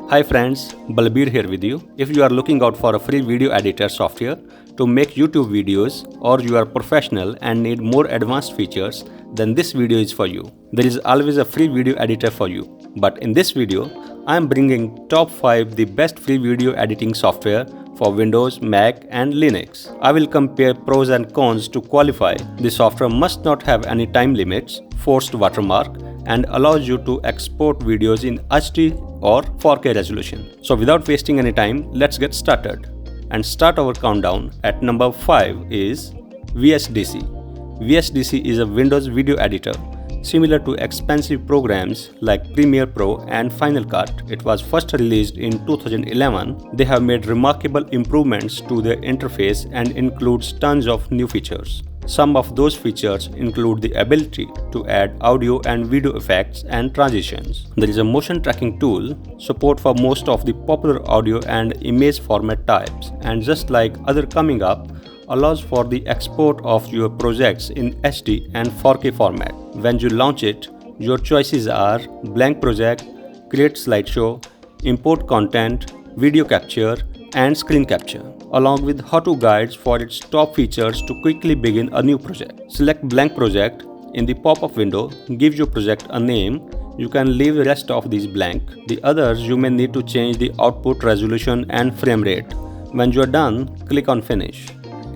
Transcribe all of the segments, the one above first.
Hi friends, Balbir here with you. If you are looking out for a free video editor software to make YouTube videos, or you are professional and need more advanced features, then this video is for you. There is always a free video editor for you. But in this video, I am bringing top 5 the best free video editing software for Windows, Mac and Linux. I will compare pros and cons to qualify. The software must not have any time limits, forced watermark, and allows you to export videos in HD or 4K resolution. So without wasting any time, let's get started. And start our countdown at number 5 is VSDC. VSDC is a Windows video editor. Similar to expensive programs like Premiere Pro and Final Cut, it was first released in 2011. They have made remarkable improvements to their interface and includes tons of new features. Some of those features include the ability to add audio and video effects and transitions. There is a motion tracking tool, support for most of the popular audio and image format types, and just like other coming up, allows for the export of your projects in HD and 4K format. When you launch it, your choices are blank project, create slideshow, import content, video capture, and screen capture, along with how-to guides for its top features to quickly begin a new project. Select blank project. In the pop-up window, give your project a name. You can leave the rest of these blank. The others you may need to change the output resolution and frame rate. When you are done, click on Finish.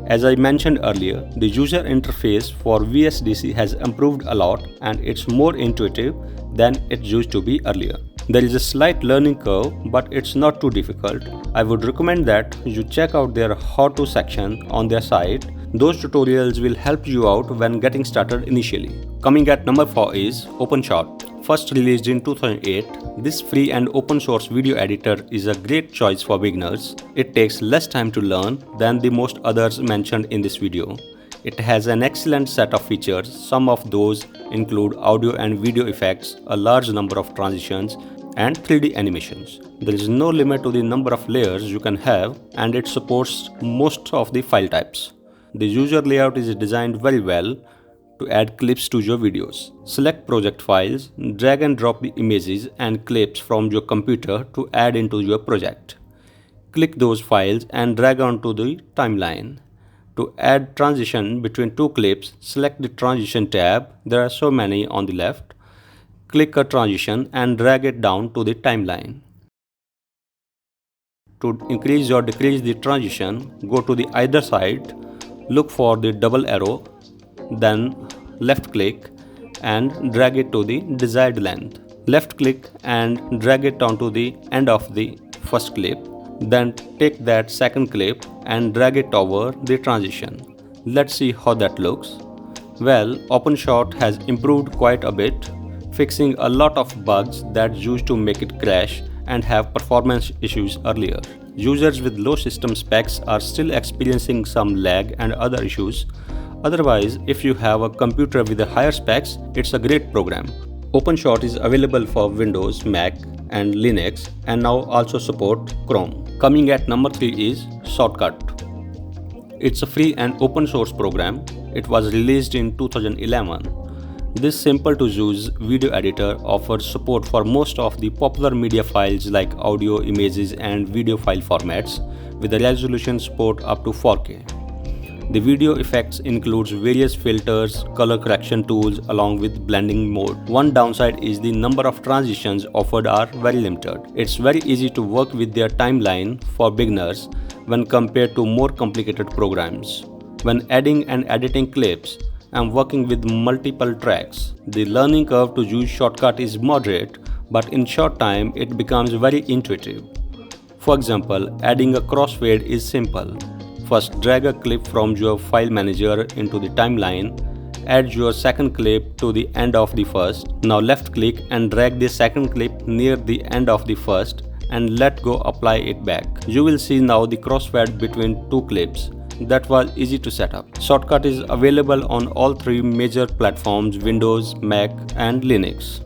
As I mentioned earlier, the user interface for VSDC has improved a lot and it's more intuitive than it used to be earlier. There is a slight learning curve, but it's not too difficult. I would recommend that you check out their how-to section on their site. Those tutorials will help you out when getting started initially. Coming at number 4 is OpenShot. First released in 2008, this free and open source video editor is a great choice for beginners. It takes less time to learn than the most others mentioned in this video. It has an excellent set of features. Some of those include audio and video effects, a large number of transitions, and 3D animations. There is no limit to the number of layers you can have, and it supports most of the file types. The user layout is designed very well to add clips to your videos. Select project files, drag and drop the images and clips from your computer to add into your project. Click those files and drag onto the timeline. To add transition between two clips, select the transition tab. There are so many on the left. Click a transition and drag it down to the timeline. To increase or decrease the transition, go to the either side, look for the double arrow, then left click and drag it to the desired length. Left click and drag it onto the end of the first clip. Then take that second clip and drag it over the transition. Let's see how that looks. Well, OpenShot has improved quite a bit, fixing a lot of bugs that used to make it crash and have performance issues earlier. Users with low system specs are still experiencing some lag and other issues. Otherwise, if you have a computer with a higher specs, it's a great program. OpenShot is available for Windows, Mac and Linux, and now also support Chrome. Coming at number 3 is ShotCut. It's a free and open source program. It was released in 2011. This simple to use video editor offers support for most of the popular media files like audio, images and video file formats with a resolution support up to 4K. The video effects includes various filters, color correction tools along with blending mode. One downside is the number of transitions offered are very limited. It's very easy to work with their timeline for beginners when compared to more complicated programs. When adding and editing clips and working with multiple tracks, the learning curve to use ShotCut is moderate, but in short time it becomes very intuitive. For example, adding a crossfade is simple. First, drag a clip from your file manager into the timeline. Add your second clip to the end of the first. Now left click and drag the second clip near the end of the first and let go apply it back. You will see now the crossfade between two clips. That was easy to set up. ShotCut is available on all 3 major platforms, Windows, Mac and Linux.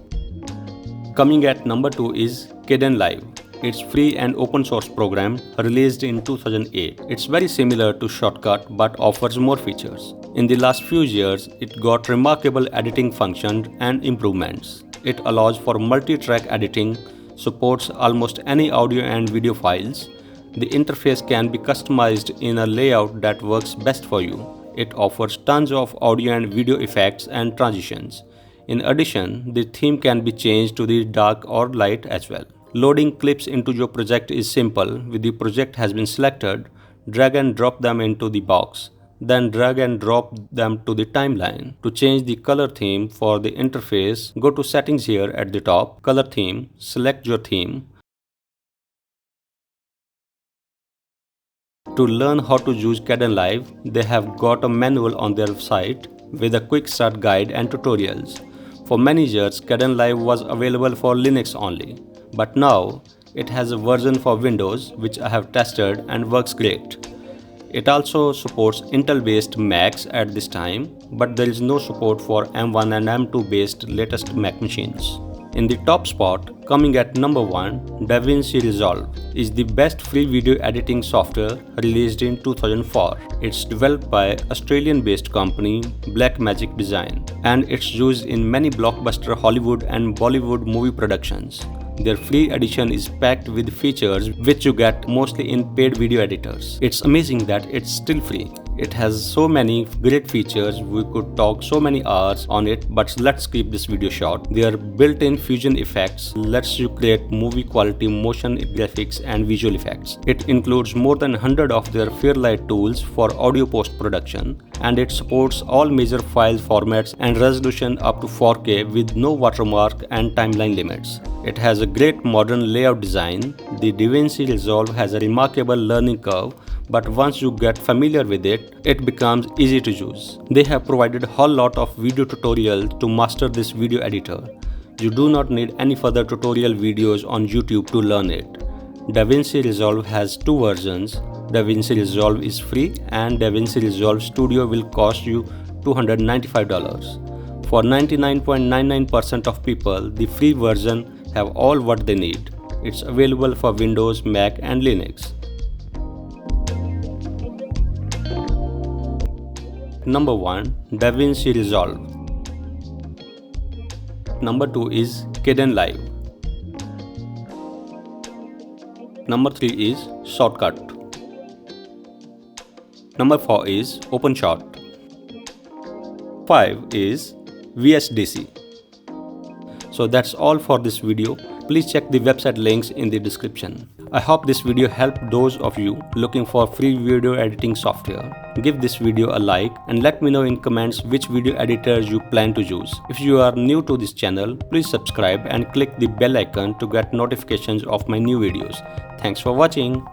Coming at number 2 is KdenLive. It's free and open source program released in 2008. It's very similar to ShotCut but offers more features. In the last few years, it got remarkable editing functions and improvements. It allows for multi-track editing, supports almost any audio and video files. The interface can be customized in a layout that works best for you. It offers tons of audio and video effects and transitions. In addition, the theme can be changed to the dark or light as well. Loading clips into your project is simple. When the project has been selected, drag and drop them into the box. Then drag and drop them to the timeline. To change the color theme for the interface, go to settings here at the top, color theme, select your theme. To learn how to use KdenLive, they have got a manual on their site with a quick start guide and tutorials. For many years, KdenLive was available for Linux only, but now it has a version for Windows which I have tested and works great. It also supports Intel-based Macs at this time, but there is no support for M1 and M2 based latest Mac machines. In the top spot, coming at number 1, DaVinci Resolve is the best free video editing software released in 2004. It's developed by Australian-based company Blackmagic Design, and it's used in many blockbuster Hollywood and Bollywood movie productions. Their free edition is packed with features which you get mostly in paid video editors. It's amazing that it's still free. It has so many great features, we could talk so many hours on it, but let's keep this video short. Their built-in fusion effects lets you create movie quality motion graphics and visual effects. It includes more than 100 of their Fairlight tools for audio post-production, and it supports all major file formats and resolution up to 4K with no watermark and timeline limits. It has a great modern layout design. The DaVinci Resolve has a remarkable learning curve, but once you get familiar with it, it becomes easy to use. They have provided a whole lot of video tutorials to master this video editor. You do not need any further tutorial videos on YouTube to learn it. DaVinci Resolve has two versions. DaVinci Resolve is free and DaVinci Resolve Studio will cost you $295. For 99.99% of people, the free version have all what they need. It's available for Windows, Mac and Linux. Number 1, DaVinci Resolve. Number 2 is KdenLive. Number 3 is ShotCut. Number 4 is OpenShot. 5 is VSDC. So that's all for this video. Please check the website links in the description. I hope this video helped those of you looking for free video editing software. Give this video a like and let me know in comments which video editors you plan to use. If you are new to this channel, please subscribe and click the bell icon to get notifications of my new videos. Thanks for watching.